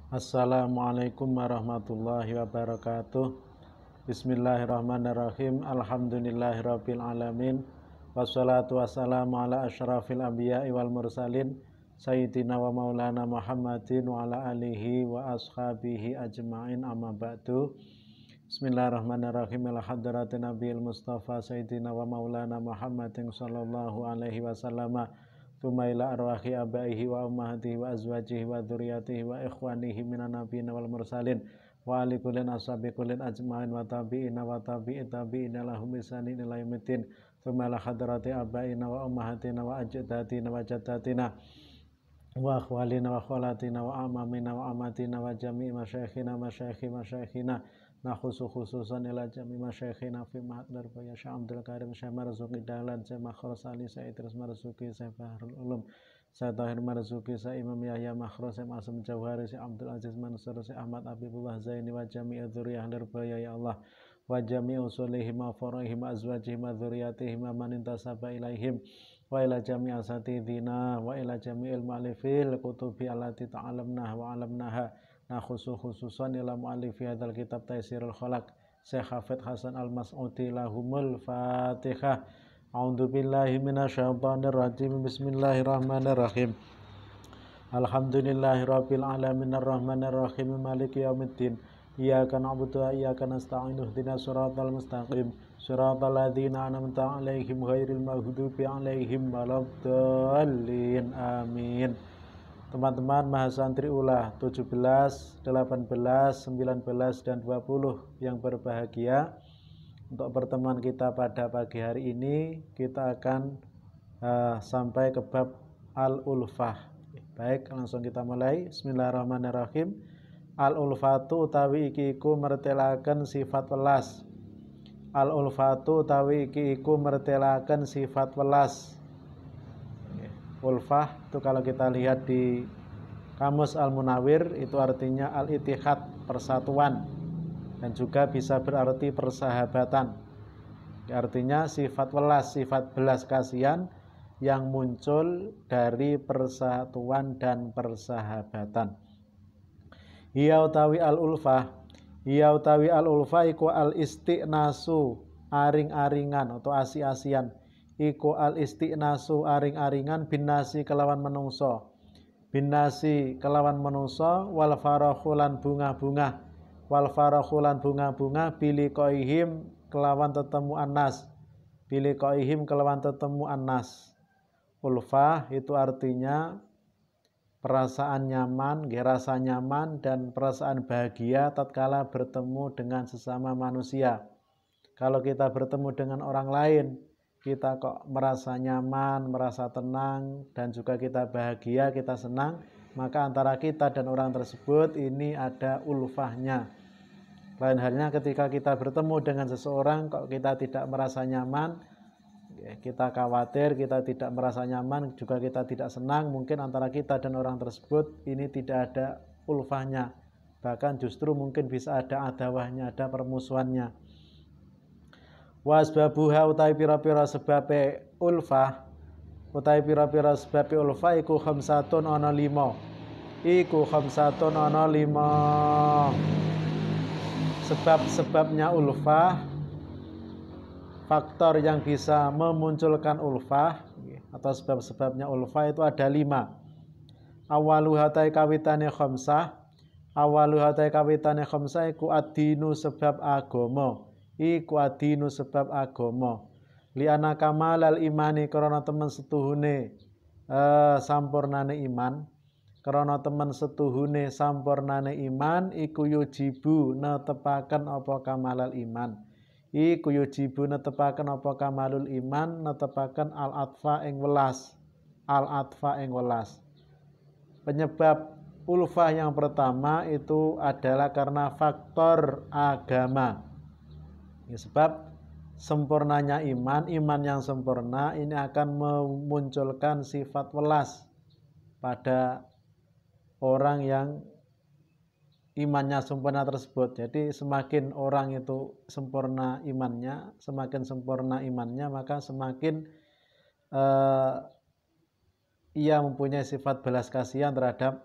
Assalamualaikum warahmatullahi wabarakatuh. Bismillahirrahmanirrahim. Alhamdulillahirabbil alamin. Wassalatu wassalamu ala asyrafil anbiya'i wal mursalin sayyidina wa maulana Muhammadin wa ala alihi wa ashabihi ajma'in, amma ba'du. Bismillahirrahmanirrahim. Ila hadratin nabiyil mustafa sayyidina wa maulana Muhammadin sallallahu alaihi wasallam. Tsumma ila arwahi abaihi wa ummahatihi wa azwajihi wa dzurriyyatihi wa ikhwanihi minan nabiyyin wal mursalin wa ali kullin ashabi kullin ajma'in wa tabi'ina wa tabi'i tabi'ina lahum ihsanin ila yaumiddin. Tsumma ila hadrati abaina wa ummahatina wa ajdatina wa jaddatina wa akhwalina wa akhwalatina wa amamina wa amatina wa jami'i masyayikhina masyayikhi nakhusu khususan ila jami masyayikhina fi ma'adar ya Syekh Abdul Karim, Syekh Marzuki Dahlan, Syekh Makhros Ali, Syekh Idris Marzuki, Syekh Bahrul Ulum, Syekh Tahir Marzuki, Syekh Imam Yahya Makhros, Syekh Masum Jauhari, Syekh Abdul Aziz Mansur, Syekh Ahmad Habibullah Zaini wa jami'i dzurriyyah lirbaya ya Allah wa jami'i usulihim wa farahim wa azwajihim wa dzurriyyatihim wa man intasaba ilaihim wa ila jami'i asatidina wa ila jami'il mu'allifil kutubi allati ta'alamnaha wa 'alamnaha. Nah khususan ila mu'allifi hadzal kitab Taisirul Khalaq Syekh Hafidz Hasan Al-Mas'udi lahumul Fatihah. A'udzu billahi minasyaitonir rajim. Bismillahirrahmanirrahim. Alhamdulillahirabbil alamin arrahmanir rahim maliki yaumiddin. Iyyaka na'budu wa iyyaka nasta'in ihdinas siratal mustaqim siratal ladzina an'amta 'alaihim ghairil maghdubi alaihim waladdallin. Amin. Teman-teman Mahasantri Ula 17, 18, 19, dan 20 yang berbahagia, untuk pertemuan kita pada pagi hari ini kita akan sampai ke bab al-ulfah. Baik, langsung kita mulai. Bismillahirrahmanirrahim. Al-ulfatu utawi iki iku mertelaken sifat welas. Al-ulfatu utawi iki iku mertelaken sifat welas. Ulfah itu kalau kita lihat di Kamus Al-Munawir itu artinya al-ittihad, persatuan, dan juga bisa berarti persahabatan. Artinya sifat welas, sifat belas kasihan yang muncul dari persatuan dan persahabatan. Iya utawi al-ulfah, iku al-isti'nasu, aring-aringan atau asi-asian. Iku al-isti'nasu, aring-aringan, binasi kelawan menungso, wal farakhulan bunga-bunga, bilikoihim kelawan tetemu anas. Ulfah itu artinya perasaan nyaman, rasa nyaman dan perasaan bahagia tatkala bertemu dengan sesama manusia. Kalau kita bertemu dengan orang lain, kita kok merasa nyaman, merasa tenang, dan juga kita bahagia, kita senang, maka antara kita dan orang tersebut ini ada ulfahnya. Lain halnya ketika kita bertemu dengan seseorang kok kita tidak merasa nyaman, kita khawatir, kita tidak merasa nyaman, juga kita tidak senang, mungkin antara kita dan orang tersebut ini tidak ada ulfahnya. Bahkan justru mungkin bisa ada adawahnya, ada permusuhannya. Wasbabuha utai pira-pira sebabe ulfah, iku khamsatun ana 5. Sebab-sebabnya ulfah, faktor yang bisa memunculkan ulfah atau sebab-sebabnya ulfah itu ada 5. Awaluhatai kawitane khamsah, iku ad-dinu sebab agama. Liana kamalal imani karena teman setuhune sampurnane iman, iku yujibu netepaken apa kamalal iman, kamalul iman, netepaken al-atfa ing welas. Penyebab ulfah yang pertama itu adalah karena faktor agama. Sebab sempurnanya iman yang sempurna ini akan memunculkan sifat welas pada orang yang imannya sempurna tersebut. Jadi semakin orang itu sempurna imannya, maka semakin ia mempunyai sifat belas kasihan terhadap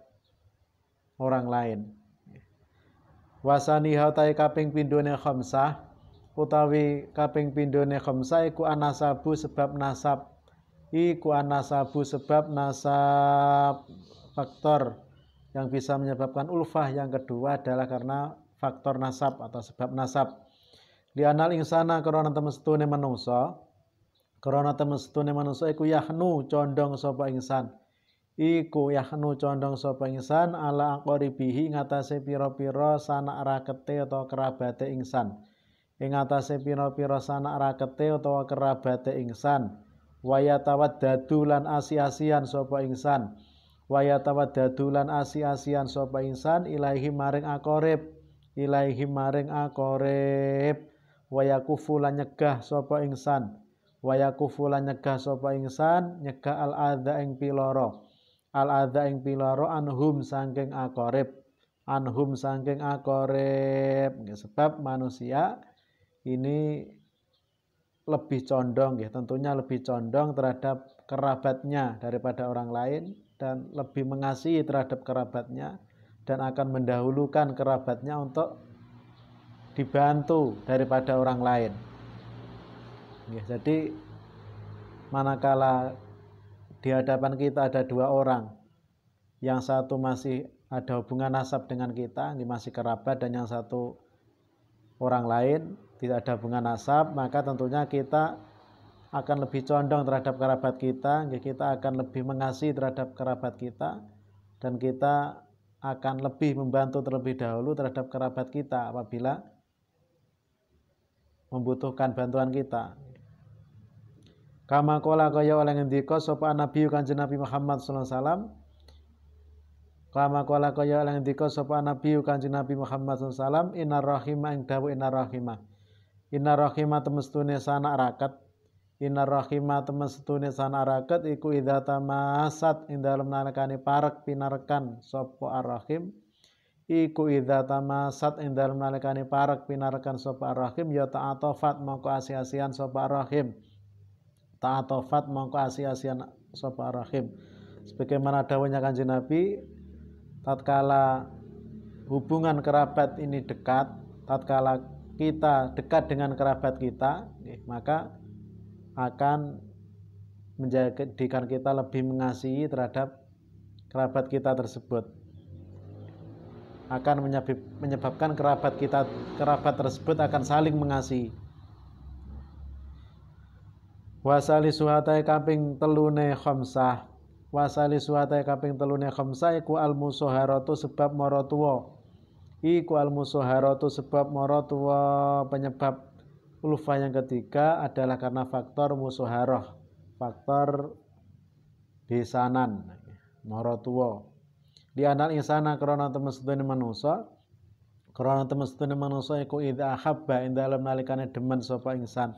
orang lain. Wasaniha utai kaping pindhone khamsah utawi kaping pindhone khamsah iku anasabu sebab nasab. Iku anasabu sebab nasab. Faktor yang bisa menyebabkan ulfah yang kedua adalah karena faktor nasab atau sebab nasab. Lianal insana karena temen setune manungsa, karena temen setune manungsa iku yahnu condong sapa insan. Iku yahnu condong sapa insan ala aqribihi ngatasé pira-pira sanak rakete utawa kerabate insan. Ing ngatasé pira-pira sanak rakete utawa kerabate insan. Waya tawaddadu lan asi-asian sapa insan. Waya tawaddadu lan asi-asian sapa insan ilaihi maring aqrib. Ilaihi maring aqrib. Waya kufu lan nyegah sapa insan. Waya kufu lan nyegah sapa insan nyegah al-adza ing piloro. Al-adza ing piloro anhum saking aqrib. Anhum saking aqrib. Sebab manusia ini lebih condong ya, tentunya lebih condong terhadap kerabatnya daripada orang lain dan lebih mengasihi terhadap kerabatnya dan akan mendahulukan kerabatnya untuk dibantu daripada orang lain. Ya, jadi manakala di hadapan kita ada dua orang, yang satu masih ada hubungan nasab dengan kita, ini masih kerabat, dan yang satu orang lain tidak ada hubungan nasab, maka tentunya kita akan lebih condong terhadap kerabat kita, kita akan lebih mengasihi terhadap kerabat kita, dan kita akan lebih membantu terlebih dahulu terhadap kerabat kita apabila membutuhkan bantuan kita. Kama qala kaya oleh ngendika sapa Nabi Kanjeng Nabi Muhammad sallallahu alaihi wasallam. Kama qala kaya oleh ngendika sapa Nabi Kanjeng Nabi Muhammad sallallahu alaihi wasallam, innar rahima ing dawu innar rahima. Innar rahima temestune sanak raket. Innar rahima temestune sanak raket iku idza tamasat ing dalem nalikane parek pinarekan sapa ar-rahim. Iku idza tamasat ing dalem nalikane parek pinarekan sapa ar-rahim ya ta'atofat mongko asi-asian sapa ar-rahim. Ta'atofat mongko asi-asian sapa ar-rahim. Sebagaimana dawuhnya Kanjeng Nabi, tatkala hubungan kerabat ini dekat, tatkala kita dekat dengan kerabat kita, maka akan menjadikan kita lebih mengasihi terhadap kerabat kita tersebut. Akan menyebabkan kerabat tersebut akan saling mengasihi. Wasali suhatai kaping telune khamsah. Wasali suhatai kaping telune khamsah iku al-musaharatu sebab mara tuwa. Iku al-musaharatu sebab mara tuwa. Penyebab ulfah yang ketiga adalah karena faktor musaharah, faktor besanan, mara tuwa. Di anal insana krana temestune manungsa. Krana temestune manungsa iku idza habba ing dalem nalikane demen sapa insan.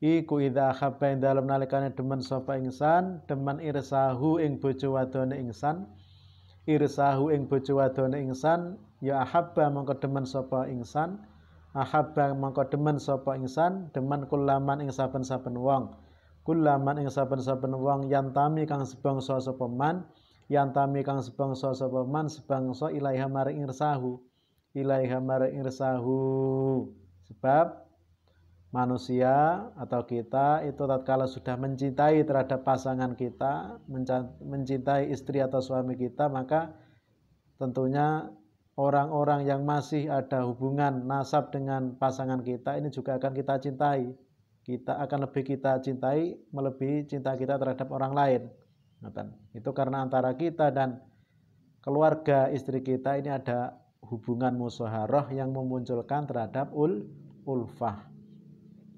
Iku idza habba ing dalem nalikane demen sapa insan, demen irsahu ing bojo wadone insan. Irsahu ing bojo wadone insan, ya ahabba mongko demen sapa insan. Ahabba mongko demen sapa insan, demen kulaman ing saben-saben wong. Kulaman ing saben-saben wong yantami kang sebangsa sapa man, yantami kang sebangsa sapa man sebangsa ilaiha maring irsahu. Ilaiha maring irsahu. Sebab manusia atau kita itu tatkala sudah mencintai terhadap pasangan kita, mencintai istri atau suami kita, maka tentunya orang-orang yang masih ada hubungan nasab dengan pasangan kita ini juga akan kita cintai. Kita akan lebih kita cintai melebihi cinta kita terhadap orang lain. Itu karena antara kita dan keluarga istri kita ini ada hubungan musaharah yang memunculkan terhadap ulfah.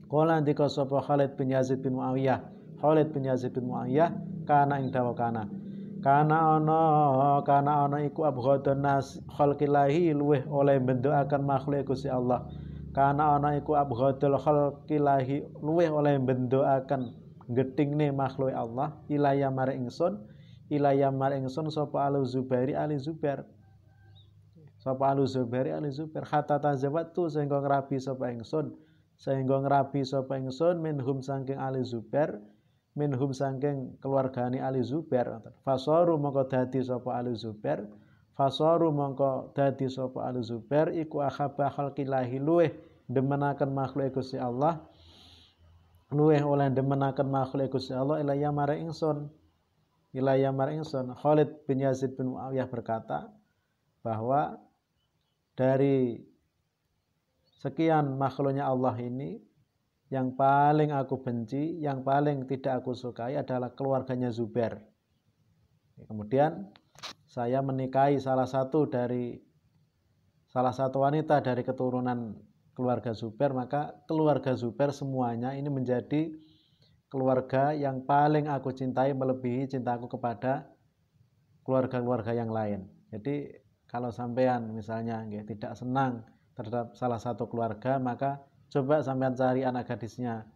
Qala ndika sapa Khalid bin Yazid bin Muawiyah. Khalid bin Yazid bin Muawiyah kana ing dawa kana. Kana ana iku abghadun nas khalqillahi luweh oleh bentukaken makhluk Gusti Allah. Kana ana iku abghadul khalqillahi luweh oleh bentukaken gething makhluk Allah ilaya mare ingsun. Ilaya mare ingsun sapa Al-Zubairi Ali-Zubair. Sapa Al-Zubairi Ali-Zubair hatta tazawwatu sehingga ngrabi sapa ingsun. Sehingga ngrabi sapa ingsun minhum saking Ali Zubair, minhum saking keluargane Ali Zubair. Fasaru mongko dadi sapa Ali Zubair, fasoru mongko dadi sapa Al Zubair iku akhabba khalqillahi luweh demenaken makhluk Gusti Allah, luweh oleh demenaken makhluk Gusti Allah ilaya mare ingsun. Khalid bin Yazid bin Muawiyah berkata bahwa dari sekian makhluknya Allah ini, yang paling aku benci, yang paling tidak aku sukai adalah keluarganya Zubair. Kemudian saya menikahi salah satu wanita dari keturunan keluarga Zubair, maka keluarga Zubair semuanya ini menjadi keluarga yang paling aku cintai melebihi cintaku kepada keluarga-keluarga yang lain. Jadi kalau sampean misalnya tidak senang terhadap salah satu keluarga, maka coba sampean cari anak gadisnya,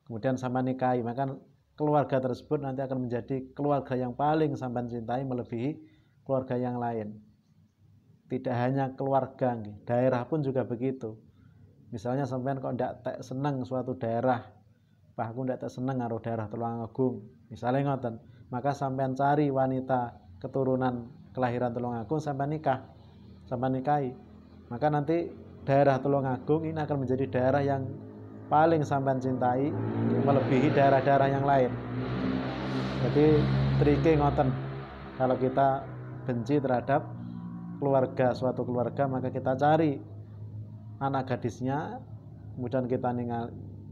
kemudian sampean nikahi, maka keluarga tersebut nanti akan menjadi keluarga yang paling sampean cintai melebihi keluarga yang lain. Tidak hanya keluarga, daerah pun juga begitu. Misalnya sampean kok tidak senang suatu daerah, Pak aku tidak senang karo daerah Tulungagung, misalnya ngoten, maka sampean cari wanita keturunan kelahiran Tulungagung, sampean nikahi, maka nanti daerah Tulungagung ini akan menjadi daerah yang paling sampean cintai melebihi daerah-daerah yang lain. Jadi triknya ngoten, kalau kita benci terhadap suatu keluarga, maka kita cari anak gadisnya, kemudian kita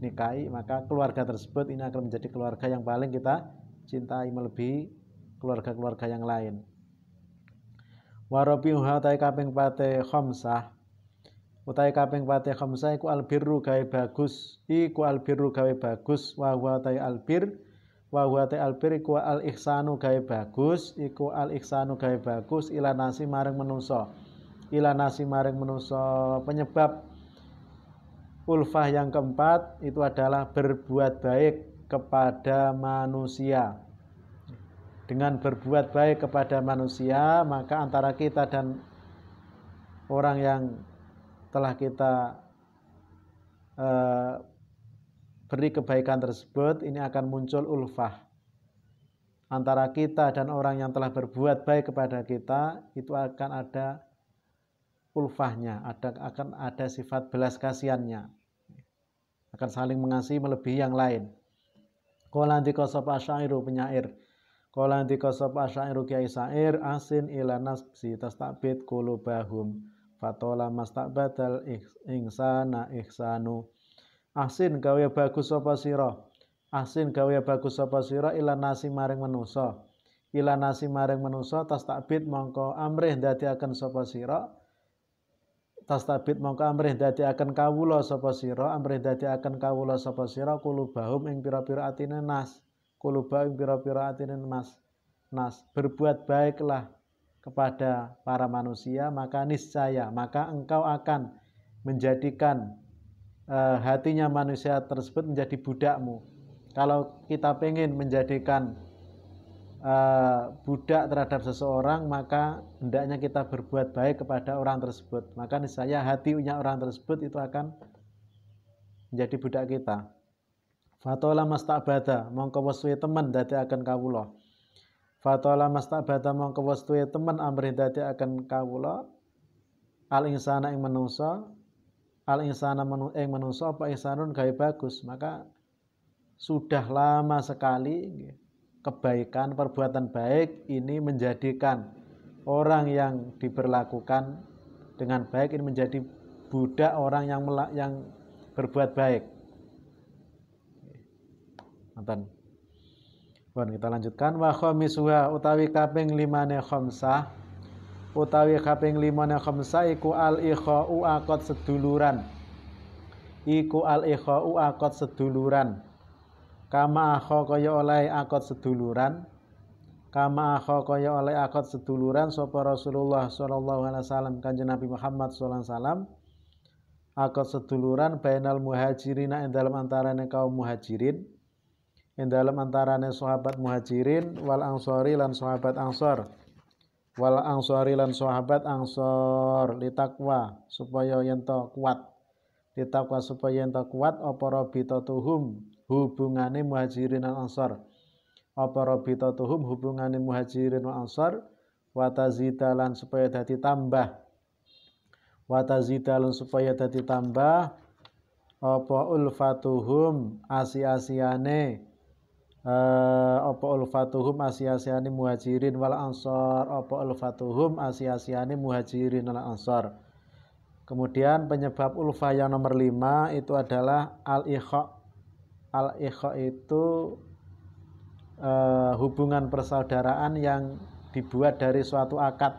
nikahi, maka keluarga tersebut ini akan menjadi keluarga yang paling kita cintai melebihi keluarga-keluarga yang lain. Warabiuha utai kaping pate khamsah, iku albirru gawe bagus, wa huwa utai albir, iku al ihsanu gawe bagus, ila nasi maring manusa, penyebab ulfah yang keempat itu adalah berbuat baik kepada manusia. Dengan berbuat baik kepada manusia, maka antara kita dan orang yang telah kita beri kebaikan tersebut, ini akan muncul ulfah. Antara kita dan orang yang telah berbuat baik kepada kita, itu akan ada ulfahnya, akan ada sifat belas kasihannya, akan saling mengasihi melebihi yang lain. Qala ndika sapa syairu penyair, kiai syair, asin ila nasbi tastabid qulubahum fatola mastabadal ihsana ihsanu. Ahsin gawe bagus sapa sira ila nasi maring manusa tastabid mongko amrih dadiaken sapa sira, tastabid mongko amrih dadiaken kawula sapa sira, kulubahum ing pira-pira atine nas, nas. Berbuat baiklah kepada para manusia, maka niscaya, maka engkau akan menjadikan hatinya manusia tersebut menjadi budakmu. Kalau kita pengen menjadikan budak terhadap seseorang, maka hendaknya kita berbuat baik kepada orang tersebut, maka niscaya hatinya orang tersebut itu akan menjadi budak kita. Fatola mastabada mongko wesuhe temen dadiaken kawula. Amrih dadiaken kawula al insana ing manungsa, apa ihsanun gawe bagus. Maka sudah lama sekali kebaikan, perbuatan baik ini menjadikan orang yang diperlakukan dengan baik ini menjadi budak orang yang berbuat baik. Nonton. Bon, kita lanjutkan. Wa khamisuha utawi kaping 5 khamsah iku al ikhau akad seduluran. Kama akha kaya oleh akad seduluran sapa Rasulullah sallallahu alaihi wasallam, Kanjeng Nabi Muhammad sallallahu alaihi wasallam, akad seduluran bainal muhajirina ing dalem antarane kaum muhajirin, ing dalem antarane sahabat muhajirin, wal ansori lan sahabat ansor, litakwa supaya yen to kuat apa rabitatuhum hubungane muhajirin lan ansor, wa tazida lan supaya dadi tambah, wa tazida lan supaya dadi tambah apa ulfatuhum asi-asiane apa ulfatuhum asi-asiane muhajirin wal ansor, apa ulfatuhum asi-asiane muhajirin wal ansor. Kemudian penyebab ulfah yang nomor 5 itu adalah al-ikha. Al-ikha itu hubungan persaudaraan yang dibuat dari suatu akad,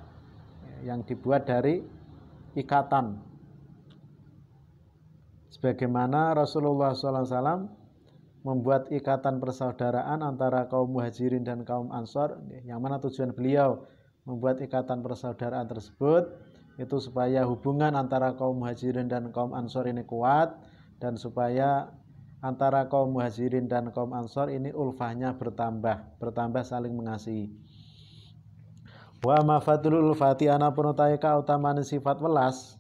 yang dibuat dari ikatan. Sebagaimana Rasulullah SAW membuat ikatan persaudaraan antara kaum muhajirin dan kaum ansor, yang mana tujuan beliau membuat ikatan persaudaraan tersebut itu supaya hubungan antara kaum muhajirin dan kaum ansor ini kuat, dan supaya antara kaum muhajirin dan kaum ansor ini ulfahnya bertambah saling mengasihi. Wa mafatul ulfati ana punutawi kautamane sifat welas,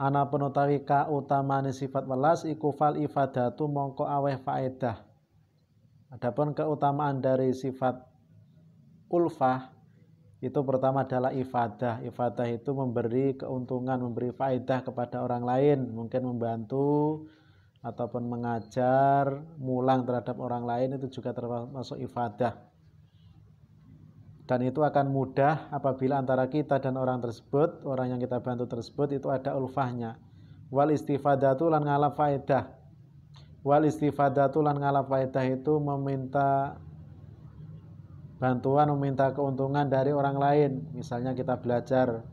ana penutawi kautamane sifat welas iku fal ifadatu mongko aweh faedah. Adapun keutamaan dari sifat ulfah itu pertama adalah ifadah. Ifadah itu memberi keuntungan, memberi faedah kepada orang lain, mungkin membantu ataupun mengajar, mulang terhadap orang lain, itu juga termasuk ifadah. Dan itu akan mudah apabila antara kita dan orang tersebut, orang yang kita bantu tersebut itu ada ulfahnya. Wal istifadatu lan ngalap faedah. Wal istifadatu lan ngalap faedah itu meminta bantuan, meminta keuntungan dari orang lain. Misalnya kita belajar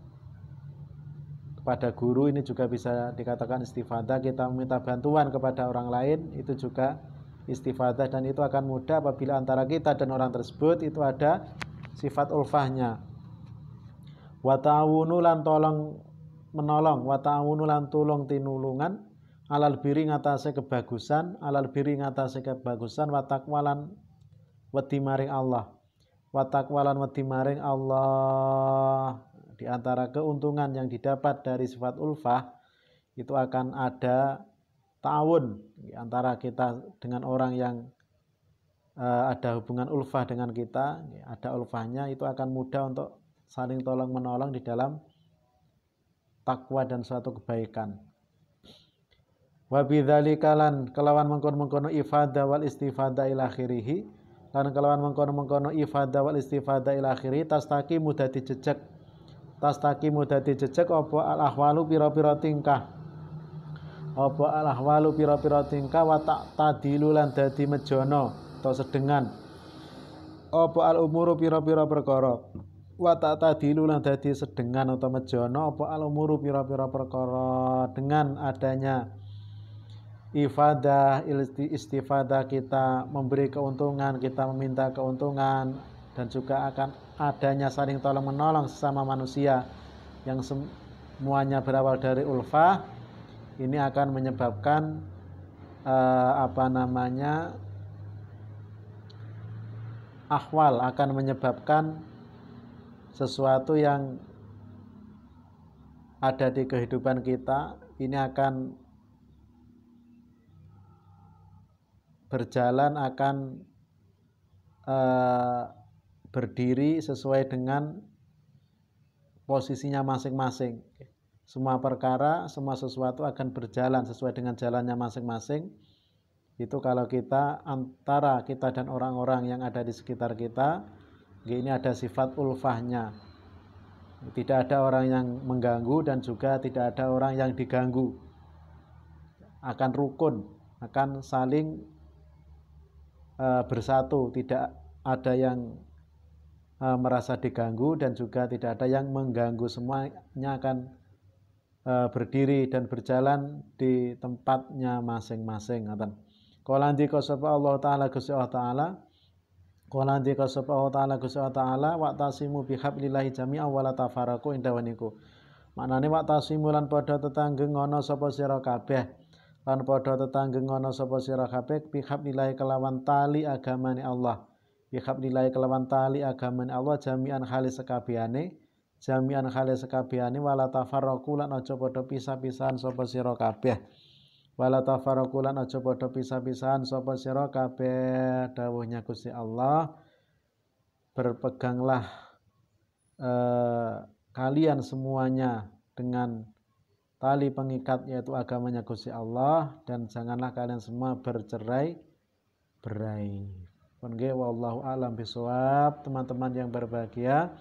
kepada guru, ini juga bisa dikatakan istifadah. Kita meminta bantuan kepada orang lain, itu juga istifadah, dan itu akan mudah apabila antara kita dan orang tersebut itu ada sifat ulfahnya. Wa ta'awunu lan tolong menolong, wa ta'awunu lan tulung tinulungan, alal biri ngatasé kebagusan, alal biri ngatasé kebagusan, wa taqwalan wedi maring Allah. Wa taqwalan wedi maring Allah. Di antara keuntungan yang didapat dari sifat ulfah itu akan ada ta'awun di antara kita dengan orang yang ada hubungan ulfah dengan kita, ada ulfahnya, itu akan mudah untuk saling tolong menolong di dalam takwa dan suatu kebaikan. Wa bidzalika lan kelawan mengkono-mengkono ifadah wal istifadah ila akhirih, lan kelawan mengkono-mengkono ifadah wal istifadah ila akhirih tastaqimu dadi jejeg, tastaqimu dadi jejeg apa al ahwalu pira-pira tingkah, apa al ahwalu pira-pira tingkah, wa tadilu lan dadi mejono atau sedengan apa al umuru pira-pira perkara, wa ta'tadilu lan dadi sedengan atau mejono apa al umuru pira-pira perkara. Dengan adanya ifadah istifadah kita memberi keuntungan, kita meminta keuntungan, dan juga akan adanya saling tolong menolong sesama manusia yang semuanya berawal dari ulfah, ini akan menyebabkan ahwal, akan menyebabkan sesuatu yang ada di kehidupan kita ini akan berjalan, akan berdiri sesuai dengan posisinya masing-masing. Semua perkara, semua sesuatu akan berjalan sesuai dengan jalannya masing-masing. Itu kalau kita antara kita dan orang-orang yang ada di sekitar kita, ini ada sifat ulfahnya. Tidak ada orang yang mengganggu dan juga tidak ada orang yang diganggu. Akan rukun, akan saling bersatu, tidak ada yang merasa diganggu dan juga tidak ada yang mengganggu. Semuanya akan berdiri dan berjalan di tempatnya masing-masing. Qala ndika sapa Allah taala Gusti Allah taala, qala ndika sapa Allah taala Gusti Allah taala, wa tasimu bihablillahi jami'an wa la tafarraqu indawaniku. Maknane wa tasimu lan padha tetanggeng ngono sapa sira kabeh, lan padha tetanggeng ngono sapa sira kabeh bihablillahi kelawan tali agamane Allah, bihablillahi kelawan tali agamane Allah jami'an khalis sekabehane, jami'an khalis sekabehane, wa la tafarraqu lan aja padha pisah-pisahan sapa sira kabeh. Wala tafarraqu lan aja padha pisah-pisahan sapa sira kabeh. Dawuhnya Gusti Allah, berpeganglah kalian semuanya dengan tali pengikat yaitu agamanya Gusti Allah, dan janganlah kalian semua bercerai-berai. Nggih, wallahu a'lam bishawab. Teman-teman yang berbahagia,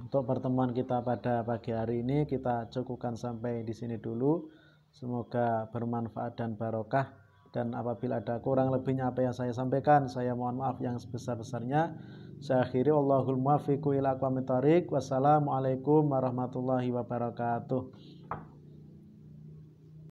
untuk pertemuan kita pada pagi hari ini kita cukupkan sampai di sini dulu. Semoga bermanfaat dan barokah. Dan apabila ada kurang lebihnya apa yang saya sampaikan, saya mohon maaf yang sebesar-besarnya. Saya akhiri, wallahul muwaffiq ila aqwamit thoriq. Wassalamualaikum warahmatullahi wabarakatuh.